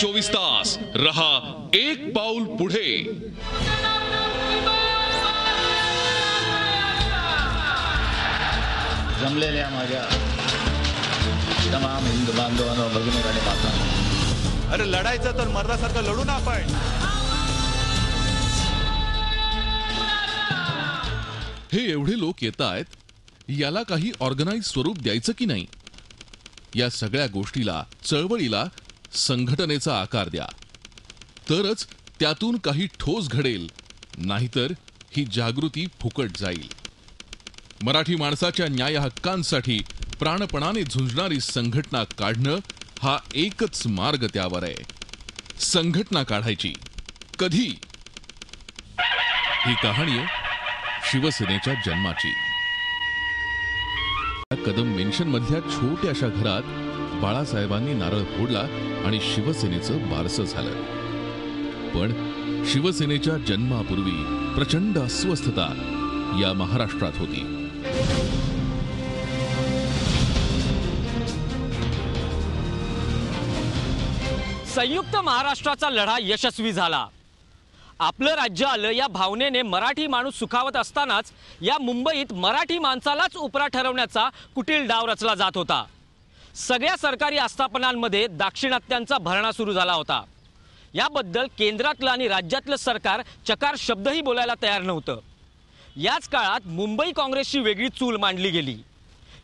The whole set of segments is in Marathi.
24 तास रहा एक पाऊल पुढे. जमलेल्या माझ्या तमाम हिंदू बांधवांनो, भगिनी आणि मातांनो, अरे लढायचं तर मर्दासारखं लढू ना आपण. हे एवढे लोक येत आहेत, याला काही ऑर्गनाइज स्वरूप द्यायचं की नाही? या सगळ्या गोष्टीला, चळवळीला संघटनेचा आकार द्या, तरच त्यातून काही ठोस घडेल. नाहीतर ही जागृती फुकट जाईल. मराठी माणसाच्या न्याय हक्कांसाठी प्राणपणाने झुंजणारी संघटना काढणं हा एकच मार्ग त्यावर आहे. संघटना काढायची कधी? ही कहाणी आहे शिवसेनेच्या जन्माची. कदम मेन्शन मधल्या छोट्याशा घरात बाळासाहेबांनी नारळ फोडला आणि शिवसेनेचं बारसं झालं. पण शिवसेनेच्या जन्मापूर्वी प्रचंड अस्वस्थता या महाराष्ट्रात होती. संयुक्त महाराष्ट्राचा लढा यशस्वी झाला. आपलं राज्य आलं या भावनेने मराठी माणूस सुखावत असतानाच या मुंबईत मराठी माणसालाच उपरा ठरवण्याचा कुटील डाव रचला जात होता. सगळ्या सरकारी आस्थापनांमध्ये दाक्षिणात्यांचा भरणा सुरू झाला होता. याबद्दल केंद्रातलं आणि राज्यातलं सरकार चकार शब्दही बोलायला तयार नव्हतं. याच काळात मुंबई काँग्रेसची वेगळी चूल मांडली गेली.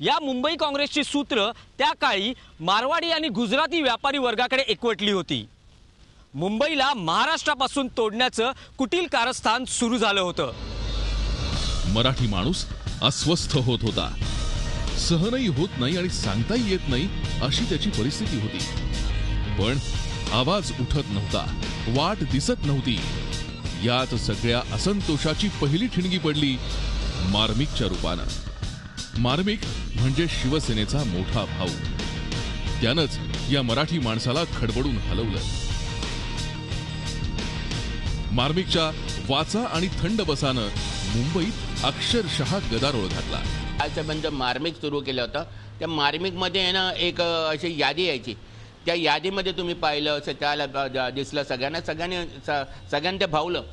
या मुंबई काँग्रेसची सूत्र त्या काळी मारवाडी आणि गुजराती व्यापारी वर्गाकडे एकवटली होती. मुंबईला महाराष्ट्रापासून तोडण्याचं कुटील कारस्थान सुरू झालं होतं. मराठी माणूस अस्वस्थ होत होता. सहनही होत नाही आणि सांगताही येत नाही अशी त्याची परिस्थिती होती. पण आवाज उठत नव्हता, वाट दिसत नव्हती. यात सगळ्या असंतोषाची पहिली ठिणगी पडली मार्मिकच्या रूपानं. मार्मिक म्हणजे शिवसेनेचा मोठा भाऊ. त्यानंच या मराठी माणसाला खडबडून हलवलं. मार्मिकच्या वाचा आणि थंड बसानं मुंबईत अक्षरशः गदारोळ घातला. बाळासाहेबांचं मार्मिक सुरू केलं होतं. त्या मार्मिकमध्ये आहे ना एक अशी यादी यायची. त्या यादीमध्ये तुम्ही पाहिलं असं त्याला दिसलं सगळ्यांनी ते भावलं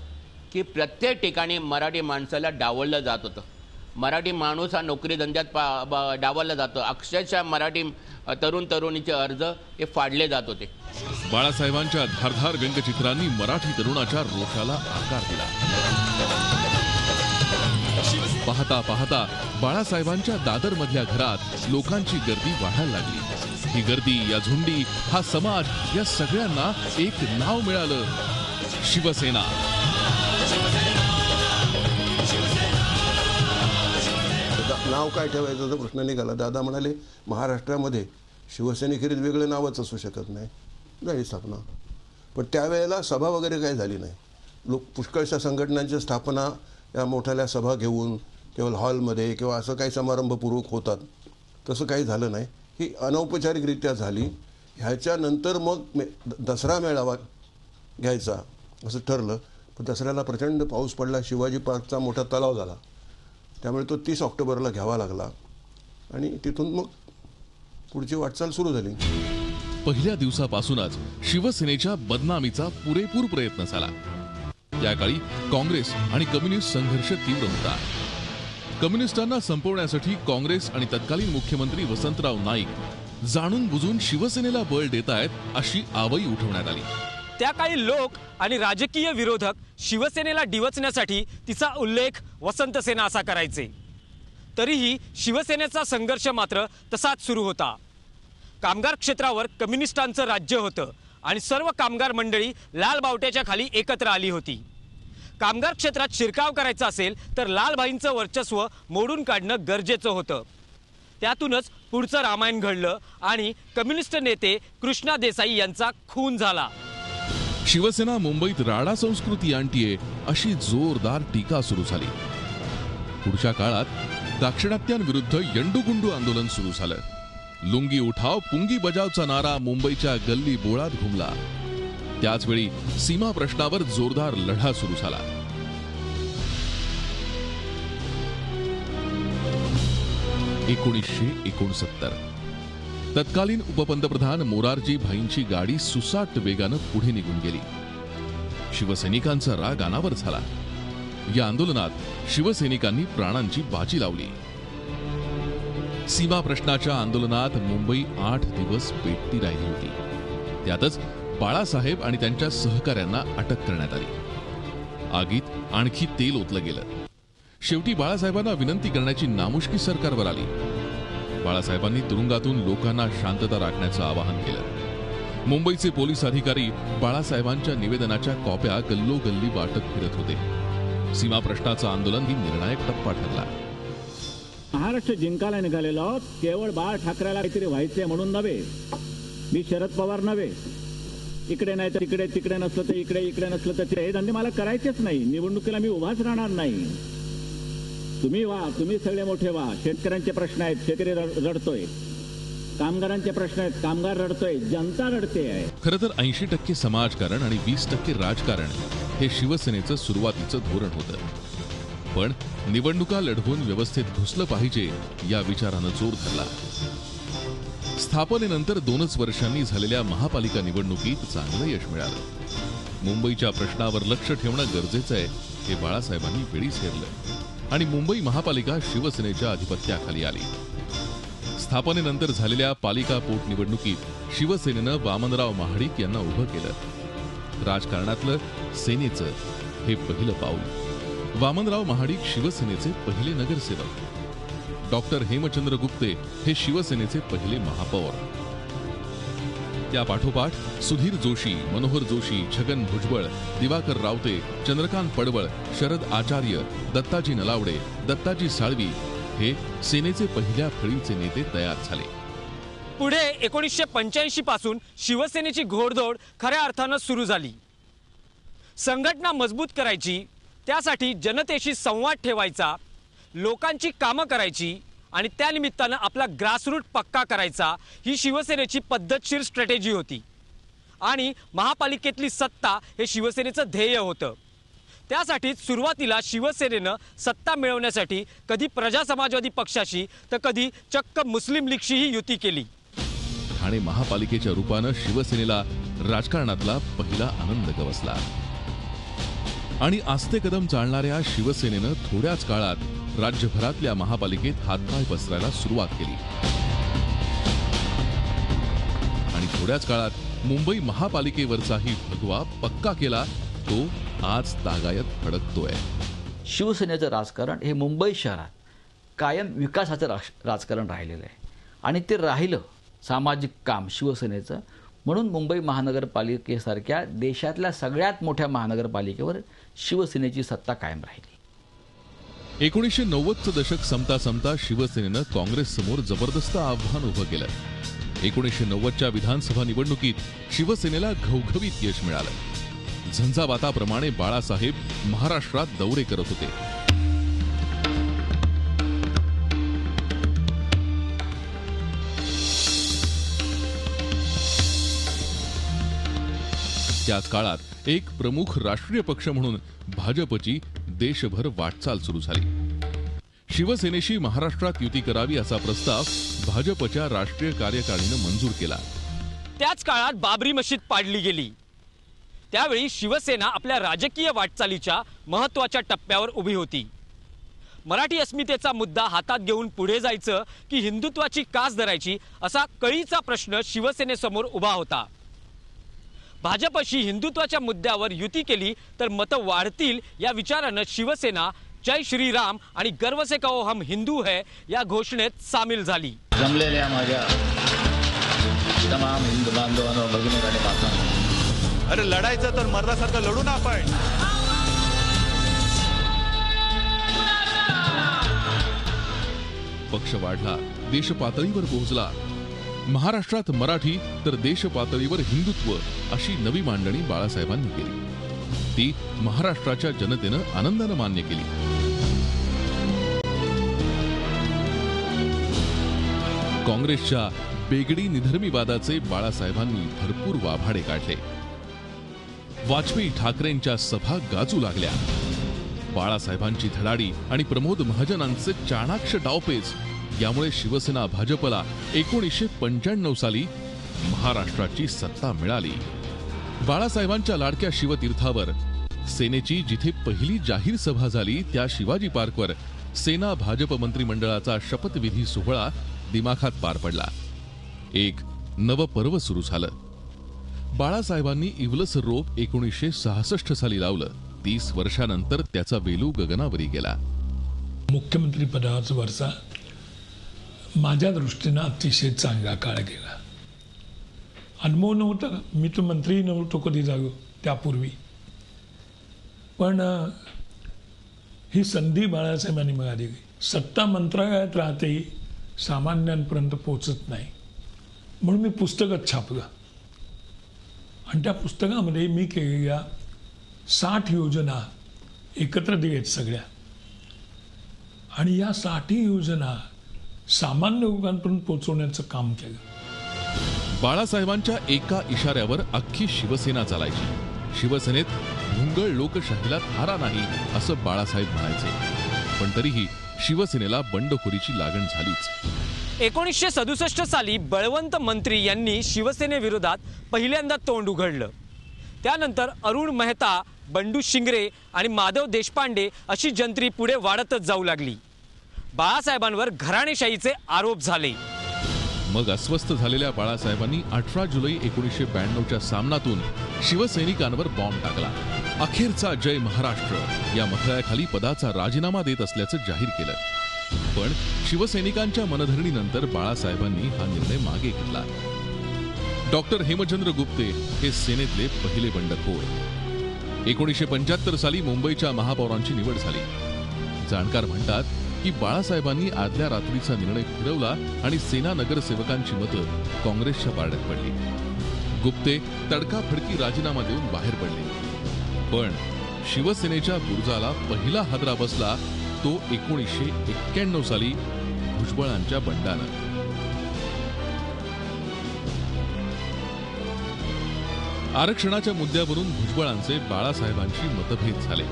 की प्रत्येक ठिकाणी मराठी माणसाला डावललं जात होतं. मराठी माणूस हा नोकरी धंद्यात डावलला जातो. अक्षरशः मराठी तरुण तरुणीचे अर्ज हे फाडले जात होते. बाळासाहेबांच्या धारधार व्यंगचित्रांनी मराठी तरुणाच्या रोषाला आकार दिला. पाहता पाहता बाळासाहेबांच्या दादर मधल्या घरात लोकांची गर्दी वाढायला लागली. ही गर्दी, या झुंडी, हा समाज, या सगळ्यांना एक नाव मिळालं, शिवसेना. नाव काय ठेवायचं तो प्रश्न निघाला. दादा म्हणाले महाराष्ट्रामध्ये शिवसेनेखेरीज वेगळं नावच असू शकत नाही, झाली स्थापना. पण त्यावेळेला सभा वगैरे काही झाली नाही. लोक पुष्कळशा संघटनांच्या स्थापना या मोठ्याल्या सभा घेऊन केवळ हॉलमध्ये किंवा असं काही समारंभपूर्वक होतात, तसं काही झालं नाही. ही अनौपचारिकरित्या झाली. ह्याच्यानंतर मग दसरा मेळावा घ्यायचा असं ठरलं. पण दसऱ्याला प्रचंड पाऊस पडला. शिवाजी पार्कचा मोठा तलाव झाला, त्यामुळे तो 30 ऑक्टोबरला घ्यावा लागला आणि तिथून मग पुढची वाटचाल सुरू झाली. पहिल्या दिवसापासूनच शिवसेनेच्या बदनामीचा पुरेपूर प्रयत्न झाला. त्याकाळी काँग्रेस आणि कम्युनिस्ट संघर्ष तीव्र होता. कम्युनिस्टांना संपवण्यासाठी काँग्रेस आणि तत्कालीन मुख्यमंत्री वसंतराव नाईक जाणून बुजून शिवसेनेला बळ देत आहेत अशी आवई उठवण्यात आली. त्या काळी लोक आणि राजकीय विरोधक शिवसेनेला डिवचण्यासाठी तिचा उल्लेख वसंत सेना असा करायचे. तरीही शिवसेनेचा संघर्ष मात्र तसाच सुरू होता. कामगार क्षेत्रावर कम्युनिस्टांचं राज्य होतं आणि सर्व कामगार मंडळी लाल बावट्याच्या खाली एकत्र आली होती. कामगार क्षेत्रात शिरकाव करायचा असेल तर लालभाईंचं वर्चस्व मोडून काढणं गरजेचं होतं. त्यातूनच पुढचं रामायण घडलं आणि कम्युनिस्ट नेते कृष्णा देसाई यांचा खून झाला. शिवसेना मुंबईत राडा संस्कृती आणतीये अशी जोरदार टीका सुरू झाली. पुढच्या काळात दाक्षिणात्यांविरुद्ध यंडूगुंडू आंदोलन सुरू झालं. लुंगी उठाव पुंगी बजावचा नारा मुंबईच्या गल्ली बोळात घुमला. त्याचवेळी सीमा प्रश्नावर जोरदार लढा सुरू झाला. 1969 तत्कालीन उपपंतप्रधान मोरारजी भाईंची गाडी सुसाट वेगानं पुढे निघून गेली. शिवसैनिकांचा राग अनावर झाला. या आंदोलनात शिवसैनिकांनी प्राणांची बाजी लावली. सीमा प्रश्नाच्या आंदोलनात मुंबई 8 दिवस पेटती राहिली होती. त्यातच बाळासाहेब आणि त्यांच्या सहकाऱ्यांना अटक करण्यात आली. आगीत आणखी तेल ओतलं गेलं. शेवटी बाळासाहेबांना विनंती करण्याची नामुष्की सरकारवर आली. बाळासाहेबांनी तुरुंगातून लोकांना शांतता राखण्याचं आवाहन केलं. मुंबईचे पोलीस अधिकारी बाळासाहेबांच्या निवेदनाच्या कॉप्या गल्लोगल्ली वाटत फिरत होते. सीमा प्रश्नाचं आंदोलन ही निर्णायक टप्पा ठरला. महाराष्ट्र जिंकायला निघालेलो केवळ बाळ ठाकरेला काहीतरी व्हायचे म्हणून नव्हे. मी शरद पवार नव्हे. इकडे नाही तर तिकडे, तिकडे नसलं तर इकडे, इकडे नसलं तर तिकडे, हे धंदे मला करायचेच नाही. निवडणुकीला मी उभाच राहणार नाही. तुम्ही व्हा, तुम्ही सगळे मोठे व्हा. शेतकऱ्यांचे प्रश्न आहेत, शेतकरी रडतोय. कामगारांचे प्रश्न आहेत, कामगार रडतोय, जनता रडते आहे. खरं तर 80% समाजकारण आणि 20% राजकारण हे शिवसेनेचं सुरुवातीचं धोरण होतं. पण निवडणुका लढवून व्यवस्थेत घुसलं पाहिजे या विचारानं जोर धरला. स्थापनेनंतर 2च वर्षांनी झालेल्या महापालिका निवडणुकीत चांगलं यश मिळालं. मुंबईच्या प्रश्नावर लक्ष ठेवणं गरजेचं आहे हे बाळासाहेबांनी वेळीच हेरलं आणि मुंबई महापालिका शिवसेनेच्या अधिपत्याखाली आली. स्थापनेनंतर झालेल्या पालिका पोटनिवडणुकीत शिवसेनेनं वामनराव महाडिक यांना उभं केलं. राजकारणातलं सेनेचं हे पहिलं पाऊल. वामनराव महाडिक शिवसेनेचे पहिले नगरसेवक. डॉक्टर हेमचंद्र गुप्ते हे शिवसेनेचे पहिले महापौर. त्या पाठोपाठ सुधीर जोशी, मनोहर जोशी, छगन भुजबळ, दिवाकर रावते, चंद्रकांत पडवळ, शरद आचार्य, दत्ताजी नलावडे, दत्ताजी साळवी हे सेनेचे पहिल्या फळीचे नेते तयार झाले. पुढे 1985 पासून शिवसेनेची घोडदौड खऱ्या अर्थानं सुरू झाली. संघटना मजबूत करायची, त्यासाठी जनतेशी संवाद ठेवायचा, लोकांची कामं करायची आणि त्यानिमित्तानं आपला ग्रासरूट पक्का करायचा, ही शिवसेनेची पद्धतशीर स्ट्रॅटेजी होती. आणि महापालिकेतली सत्ता हे शिवसेनेचं ध्येय होतं. त्यासाठी सुरुवातीला शिवसेनेनं सत्ता मिळवण्यासाठी कधी प्रजा समाजवादी पक्षाशी तर कधी चक्क मुस्लिम लीगशीही युती केली. ठाणे महापालिकेच्या रूपानं शिवसेनेला राजकारणातला पहिला आनंद गवसला. आणि आस्ते कदम चालणाऱ्या शिवसेनेनं थोड्याच काळात राज्यभरातल्या महापालिकेत हातपाय पसरायला सुरुवात केली. आणि थोड्याच काळात मुंबई महापालिकेवरचाही भगवा पक्का केला. तो आज तागायत फडकतोय. शिवसेनेचं राजकारण हे मुंबई शहरात कायम विकासाचं राजकारण राहिलेलं आहे आणि ते राहिलं सामाजिक काम शिवसेनेचं. म्हणून मुंबई महानगरपालिकेसारख्या देशातल्या सगळ्यात मोठ्या महानगरपालिकेवर शिवसेनेची सत्ता कायम राहिली. 1990चं दशक संपता संपता शिवसेनेनं काँग्रेससमोर जबरदस्त आव्हान उभं केलं. 1990च्या विधानसभा निवडणुकीत शिवसेनेला घवघवीत यश मिळालं. झंझावाताप्रमाणे बाळासाहेब महाराष्ट्रात दौरे करत होते. त्याच काळात एक प्रमुख राष्ट्रीय पक्ष म्हणून भाजपची देशभर वाटचाल सुरू झाली. शिवसेनेशी महाराष्ट्रात युती करावी असा प्रस्ताव भाजपच्या राष्ट्रीय कार्यकारिणीनं मंजूर केला. त्याच काळात बाबरी मशीद पाडली गेली. त्यावेळी शिवसेना आपल्या राजकीय वाटचालीच्या महत्त्वाच्या टप्प्यावर उभी होती. मराठी अस्मितेचा मुद्दा हातात घेऊन पुढे जायचं की हिंदुत्वाची कास धरायची असा कळीचा प्रश्न शिवसेनेसमोर उभा होता. भाजपशी हिंदुत्वाच्या मुद्द्यावर युती केली तर मतं वाढतील या विचारानं शिवसेना जय श्रीराम आणि गर्व से कहो हम हिंदू है या घोषणेत सामील झाली. जमलेल्या माझ्या तमाम हिंदू बांधवांनो, भगिनी आणि मातांनो, अरे लढायचं तर मर्दासारखं लढू ना आपण. पक्ष वाढला, देश पातळीवर पोहोचला. महाराष्ट्रात मराठी तर देश पातळीवर हिंदुत्व अशी नवी मांडणी बाळासाहेबांनी केली. ती महाराष्ट्राच्या जनतेनं आनंदानं मान्य केली. काँग्रेसच्या बेगडी निधर्मीवादाचे बाळासाहेबांनी भरपूर वाभाडे काढले. वाजपेयी ठाकरेंच्या सभा गाजू लागल्या. बाळासाहेबांची धडाडी आणि प्रमोद महाजनांचे चाणाक्ष डावपेच यामुळे शिवसेना भाजपला 1995 साली महाराष्ट्राची सत्ता मिळाली. बाळासाहेबांच्या लाडक्या शिवतीर्थावर सेनेची जिथे पहिली जाहीर सभा झाली त्या शिवाजी पार्कवर सेना भाजप मंत्रिमंडळाचा शपथविधी सोहळा दिमाखात पार पडला. एक नव पर्व सुरू झालं. बाळासाहेबांनी इवलस रोप 1966 साली लावलं. 30 वर्षानंतर त्याचा वेलू गगनावरी गेला. मुख्यमंत्री पदाचा वरचा माझ्या दृष्टीनं अतिशय चांगला काळ गेला. अनुभव नव्हता, मी तर मंत्री नव्हतो कधी जागो त्यापूर्वी, पण ही संधी बाळासाहेबांनी मिळाली. सत्ता मंत्रालयात राहतेही सामान्यांपर्यंत पोचत नाही, म्हणून मी पुस्तकच छापलं आणि त्या पुस्तकामध्ये मी केलेल्या 60 योजना एकत्र दिलेत सगळ्या, आणि या 60 योजना सामान्य लोकांपर्यंत पोहोचवण्याचं काम केलं. बाळासाहेबांच्या एका इशाऱ्यावर अख्खी शिवसेना चालायची. शिवसेनेत भुंगळ लोकशाहीला थारा नाही असं बाळासाहेब म्हणायचे, पण तरीही शिवसेनेला बंडखोरीची लागण झालीच. 1967 साली बळवंत मंत्री यांनी शिवसेनेविरोधात पहिल्यांदा तोंड उघडलं. त्यानंतर अरुण मेहता, बंडू शिंगरे आणि माधव देशपांडे अशी जंत्री पुढे वाढतच जाऊ लागली. बाळासाहेबांवर घराणेशाहीचे आरोप झाले. मग अस्वस्थ झालेल्या बाळासाहेबांनी 18 जुलै 1992च्या सामनातून शिवसैनिकांवर बॉम्ब टाकला. अखेरचा जय महाराष्ट्र या मथळ्याखाली पदाचा राजीनामा देत असल्याचं जाहीर केलं. पण शिवसैनिकांच्या मनधरणीनंतर बाळासाहेबांनी हा निर्णय मागे घेतला. डॉक्टर हेमचंद्र गुप्ते हे सेनेतले पहिले बंडखोर. 1975 साली मुंबईच्या महापौरांची निवड झाली. जाणकार म्हणतात की बाळासाहेबांनी आदल्या रात्रीचा निर्णय फिरवला आणि सेना नगरसेवकांची मतं काँग्रेसच्या पारड्यात पडली. गुप्ते तडकाफडकी राजीनामा देऊन बाहेर पडले. पण शिवसेनेच्या बुर्जाला पहिला हादरा बसला तो 1991 साली भुजबळांच्या बंडानं. आरक्षणाच्या मुद्द्यावरून भुजबळांचे बाळासाहेबांशी मतभेद झाले.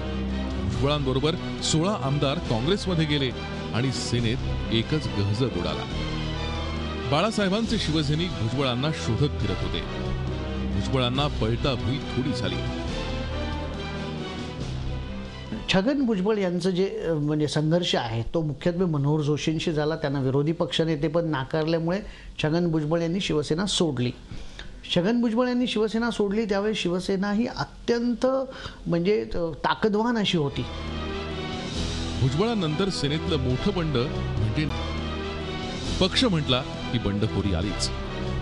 भुजबळांबरोबर 16 आमदार काँग्रेसमध्ये गेले आणि सेनेत एकच गहज उडाला. बाळासाहेबांचे शिवसैनिक भुजबळांना शोधत फिरत होते. भुजबळांना पळता भुई थोडी झाली. छगन भुजबळ यांचं जे म्हणजे संघर्ष आहे तो मुख्यत्वे मनोहर जोशींशी झाला. त्यांना विरोधी पक्षनेतेपद नाकारल्यामुळे छगन भुजबळ यांनी शिवसेना सोडली. छगन भुजबळ यांनी शिवसेना सोडली त्यावेळी शिवसेना ही अत्यंत म्हणजे ताकदवान अशी होती. भुजबळांनंतर सेनेतलं मोठं बंड म्हणजे पक्ष म्हटला की बंडखोरी आलीच.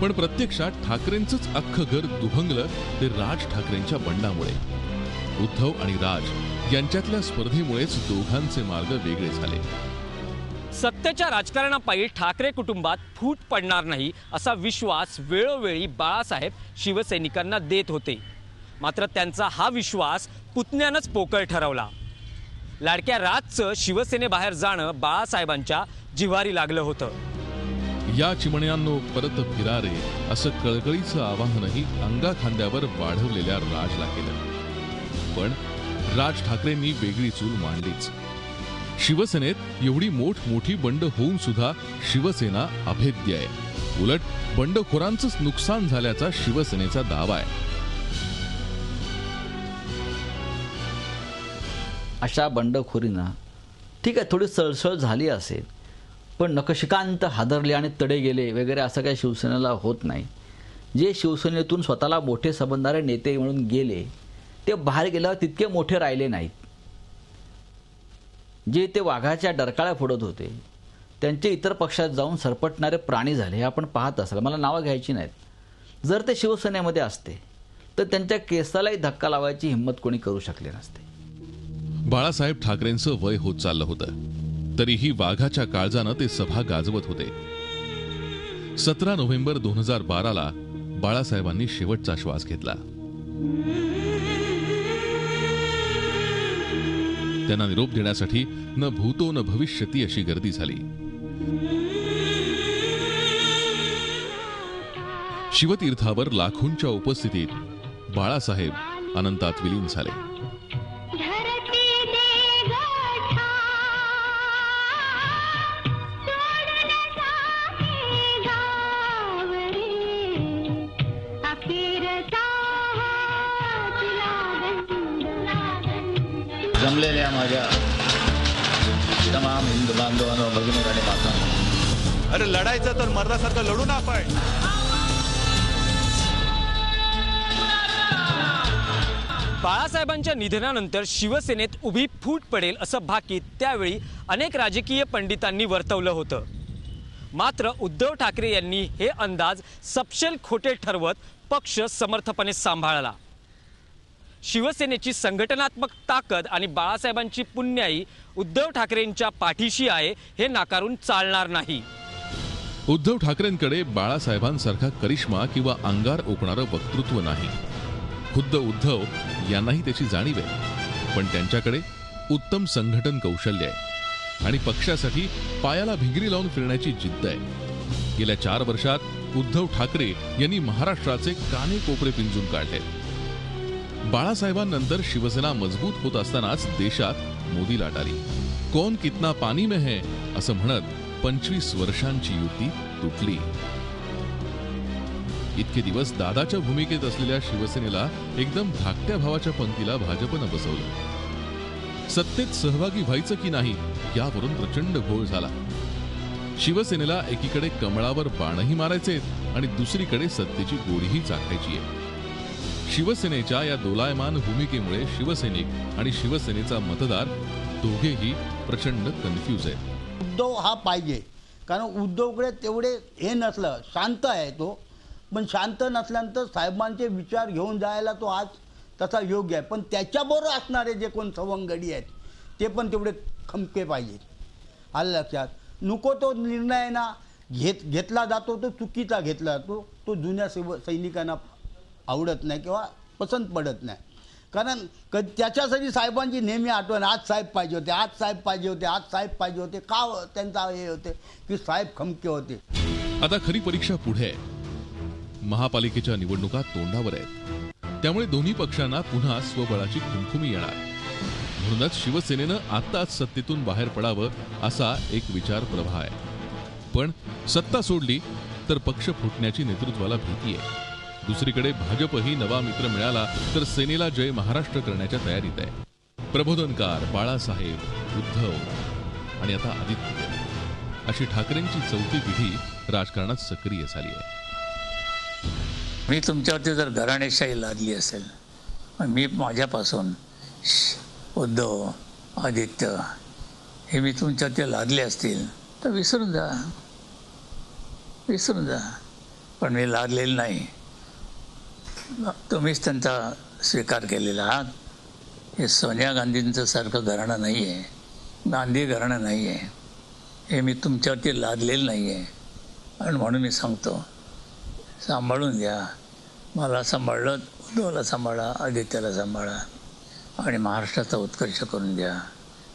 पण प्रत्यक्षात ठाकरेंचंच अख्खं घर दुभंगलं ते राज ठाकरेंच्या बंडामुळे. उद्धव आणि राज यांच्यातल्या स्पर्धेमुळेच दोघांचे मार्ग वेगळे झाले. सत्तेच्या राजकारणापायी ठाकरे कुटुंबात फूट पडणार नाही असा विश्वास वेळोवेळी बाळासाहेब शिवसैनिकांना देत होते. मात्र त्यांचा हा विश्वास पुतण्यानंच पोकळ ठरवला. लाडक्या राजचं शिवसेनेबाहेर जाणं बाळासाहेबांच्या जिव्हारी लागलं होतं. या चिमण्यांनो परत फिरा रे असं कळकळीचं आवाहनही अंगाखांद्यावर वाढवलेल्या राजला केलं. पण राज ठाकरेंनी वेगळी चूल मांडलीच. शिवसेनेत एवढी मोठी बंड होऊन सुद्धा शिवसेना अभेद्य आहे. उलट बंडखोरांचंच नुकसान झाल्याचा शिवसेनेचा दावा आहे. अशा बंडखोरीनं ठीक आहे थोडी सळसळ झाली असेल, पण नखशिकांत हादरले आणि तडे गेले वगैरे असं काही शिवसेनेला होत नाही. जे शिवसेनेतून स्वतःला मोठे समजणारे नेते म्हणून गेले ते बाहेर गेल्यावर तितके मोठे राहिले नाहीत. जे ते वाघाच्या डरकाळ्या फोडत होते त्यांचे इतर पक्षात जाऊन सरपटणारे प्राणी झाले. हे आपण पाहत असाल. मला नावं घ्यायची नाहीत. जर ते शिवसेनेमध्ये असते तर त्यांच्या केसालाही धक्का लावायची हिंमत कोणी करू शकले नसते. बाळासाहेब ठाकरेंचं वय होत चाललं होतं तरीही वाघाच्या काळजानं ते सभा गाजवत होते. 17 नोव्हेंबर 2012ला बाळासाहेबांनी शेवटचा श्वास घेतला. त्यांना निरोप देण्यासाठी न भूतो न भविष्यती अशी गर्दी झाली. शिवतीर्थावर लाखोंच्या उपस्थितीत बाळासाहेब अनंतात विलीन झाले. जमलेल्या माझ्या तमाम हिंदू बांधवांनो, भगिनी आणि मातांनो, अरे लढायचं तर मर्दासारखं लढू ना आपण. बाळासाहेबांच्या निधनानंतर शिवसेनेत उभी फूट पडेल असं भाकीत त्यावेळी अनेक राजकीय पंडितांनी वर्तवलं होतं. मात्र उद्धव ठाकरे यांनी हे अंदाज सपशेल खोटे ठरवत पक्ष समर्थपणे सांभाळला. शिवसेनेची संघटनात्मक ताकद आणि बाळासाहेबांची पुण्याई उद्धव ठाकरेंच्या पाठीशी आहे हे नाकारून चालणार नाही. उद्धव ठाकरेंकडे बाळासाहेबांसारखा करिश्मा किंवा अंगार ओकणारं वक्तृत्व नाही. खुद्द उद्धव यांनाही त्याची जाणीव आहे. पण त्यांच्याकडे उत्तम संघटन कौशल्य आहे आणि पक्षासाठी पायाला भिंगरी लावून फिरण्याची जिद्द आहे. गेल्या 4 वर्षात उद्धव ठाकरे यांनी महाराष्ट्राचे काने कोपरे पिंजून काढले. बाळासाहेबांनंतर शिवसेना मजबूत होत असतानाच देशात मोदी लाट आली. कौन कितना पानी में है असं म्हणत 25 वर्षांची युती तुटली. इतके दिवस दादाच्या भूमिकेत असलेल्या शिवसेनेला एकदम धाकट्या भावाच्या पंक्तीला भाजपनं बसवलं. सत्तेत सहभागी व्हायचं की नाही यावरून प्रचंड घोळ झाला. शिवसेनेला एकीकडे कमळावर बाणही मारायचे आणि दुसरीकडे सत्तेची गोडीही चाखायची आहे. शिवसेनेच्या या दोलायमान भूमिकेमुळे शिवसैनिक आणि शिवसेनेचा मतदार दोघेही प्रचंड कन्फ्यूज आहेत. उद्धव हा पाहिजे, कारण उद्धवकडे तेवढे हे नसलं, शांत आहे तो, पण शांत नसल्यानंतर साहेबांचे विचार घेऊन जायला तो आज तसा योग्य आहे. पण त्याच्याबरोबर असणारे जे कोण सवंगडी आहेत ते पण तेवढे खमके पाहिजेत. आलं लक्षात. नको तो निर्णय ना घेतला जातो तो चुकीचा घेतला जातो. तो जुन्या सैनिकांना आवडत नाही किंवा पसंत पडत नाही. कारण त्याच्यासाठी साहेबांची नेहमी आठवण, आज साहेब पाहिजे होते, आज साहेब पाहिजे होते, आज साहेब पाहिजे होते. का त्यांचा हे होते की साहेब खमके होते. आता खरी परीक्षा पुढे आहे. महापालिकेच्या निवडणुका तोंडावर आहेत. त्यामुळे दोन्ही पक्षांना पुन्हा स्वबळाची खुमखुमी येणार. म्हणूनच शिवसेनेनं आत्ताच सत्तेतून बाहेर पडावं असा एक विचार प्रभा आहे. पण सत्ता सोडली तर पक्ष फुटण्याची नेतृत्वाला भीती आहे. दुसरीकडे भाजपही नवा मित्र मिळाला तर सेनेला जय महाराष्ट्र करण्याच्या तयारीत आहे. प्रबोधनकार, बाळासाहेब, उद्धव आणि आता आदित्य अशी ठाकरेंची चौथी पिढी राजकारणात सक्रिय झाली आहे. मी तुमच्यावरती जर घराणेशाही लादली असेल, मी माझ्यापासून उद्धव, आदित्य हे मी तुमच्यावरती लादले असतील तर विसरून जा, विसरून जा. पण मी लादलेलं नाही. तुम्हीच त्यांचा स्वीकार केलेला आहात. हे सोनिया गांधींचं सारखं घराणं नाही आहे, गांधी घराणं नाही आहे. हे मी तुमच्यावरती लादलेलं नाही आहे. आणि म्हणून मी सांगतो, सांभाळून घ्या. मला सांभाळलं, उद्धवला सांभाळा, आदित्याला सांभाळा आणि महाराष्ट्राचा उत्कर्ष करून द्या.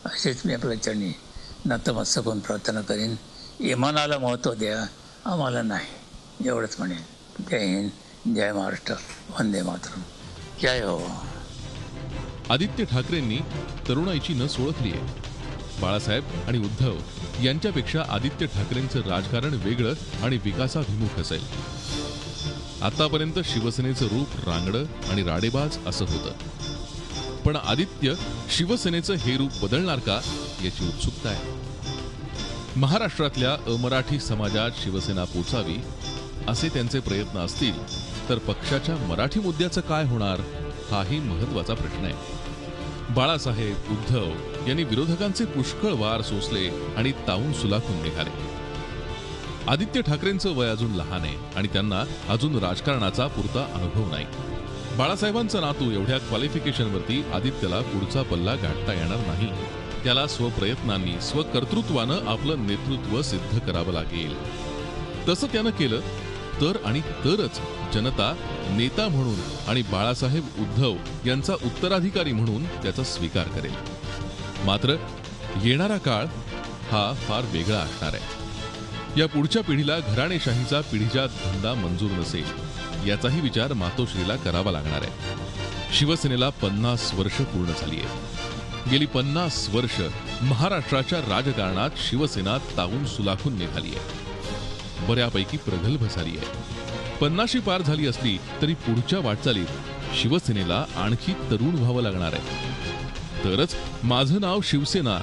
असेच मी आपल्या चरणी नतमस्तक होऊन प्रार्थना करीन. इमानाला महत्त्व द्या, आम्हाला नाही, एवढंच म्हणेन. जय हिंद, जय महाराष्ट्र, वंदे मातरम, जय हो. आदित्य ठाकरेंनी तरुणाईची नस ओळखली आहे. बाळासाहेब आणि उद्धव यांच्यापेक्षा आदित्य ठाकरेंचं राजकारण वेगळं आणि विकासाभिमुख असेल. आतापर्यंत शिवसेनेचं रूप रांगडं आणि राडेबाज असं होतं. पण आदित्य शिवसेनेचं हे रूप बदलणार का याची उत्सुकता आहे. महाराष्ट्रातल्या अमराठी समाजात शिवसेना पोचावी असे त्यांचे प्रयत्न असतील तर पक्षाच्या मराठी मुद्द्याचं काय होणार हाही महत्वाचा प्रश्न आहे. बाळासाहेब, उद्धव यांनी विरोधकांचे पुष्कळ वार सोसले आणि तावून सुलाखून निघाले. आदित्य ठाकरेंचं वय अजून लहान आहे आणि त्यांना अजून राजकारणाचा पुरता अनुभव नाही. बाळासाहेबांचा नातू एवढ्या क्वालिफिकेशनवरती आदित्यला पुढचा पल्ला गाठता येणार नाही. त्याला स्वप्रयत्नांनी, स्वकर्तृत्वानं आपलं नेतृत्व सिद्ध करावं लागेल. तसं त्यानं केलं तर आणि तरच जनता नेता म्हणून आणि बाळासाहेब उद्धव यांचा उत्तराधिकारी म्हणून त्याचा स्वीकार करेल. मात्र येणारा काळ हा फार वेगळा असणार आहे. या पुढच्या पिढीला घराणेशाहीचा पिढीजात धंदा मंजूर नसेल याचाही विचार मातोश्रीला करावा लागणार आहे. शिवसेनेला 50 वर्ष पूर्ण झाली आहे. गेली 50 वर्ष महाराष्ट्राच्या राजकारणात शिवसेना तावून सुलाखून निघाली आहे. बऱ्यापैकी प्रगल्भ झाली आहे. 50शी पार झाली असली तरी पुढच्या वाटचालीत शिवसेनेला आणखी तरुण व्हावं लागणार आहे. तरच माझं नाव शिवसेना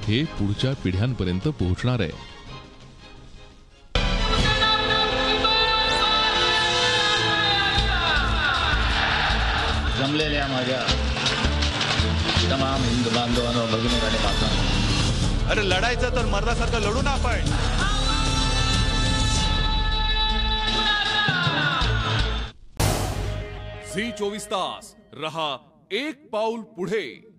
हे पुढच्या पिढ्यांपर्यंत पोहोचणार आहे. जमलेल्या माझ्या तमाम हिंदू बांधवांनो, भगिनी आणि मातांनो, अरे लढायचं तर मर्दासारखं लढू ना आपण. झी 24 तास रहा एक पाऊल पुढे.